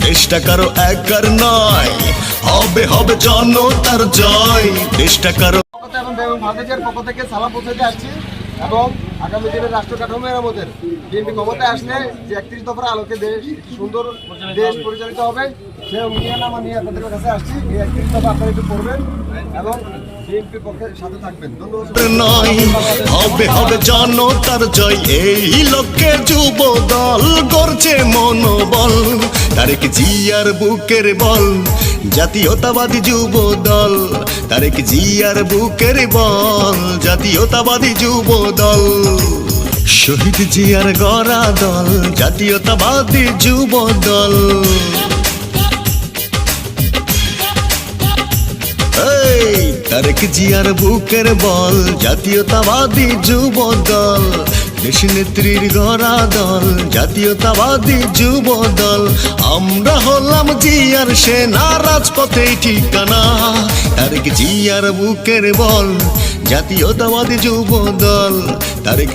দেশটা কারো একার নয়, হবে হবে জনতার জয়। দেশটা কারো এবং বাংলাদেশের পক্ষ থেকে সালাম পৌঁছাতে আসছি এবং আগামী দিনের রাষ্ট্র কাঠামো আমাদের বিএনপি ক্ষমতায় আসলে যে 31 দফার আলোকে দেশ সুন্দর দেশ পরিচালিত হবে সে অঙ্গীকারনামা নিয়ে আপনাদের কাছে আসছি। এই 31 দফা আপনারা একটু পড়বেন এবং বিএনপি পক্ষের সাথে থাকবেন। ধন্যবাদ। নয়, হবে হবে জনতার জয়। এই লক্ষ্যে যুব দল গড়ছে মনোবল, তারেক জিয়ার বুকের বল, জাতীয়তাবাদী যুব দল। তারেক জিয়ার বুকের বল, জাতীয়তাবাদী যুব দল। শহীদ জিয়ার গড়া দল, জাতীয়তাবাদী যুব দল। তারেক জিয়ার বুকের বল, জাতীয়তাবাদী যুব দল। দেশ নেত্রীর গড়া দল, জাতীয়তাবাদী যুব দল। আমরা হলাম জিয়ার সেনা, রাজপথে ঠিকানা। তারেক জিয়ার বুকের বল, জাতীয়তাবাদী যুব দল। তারেক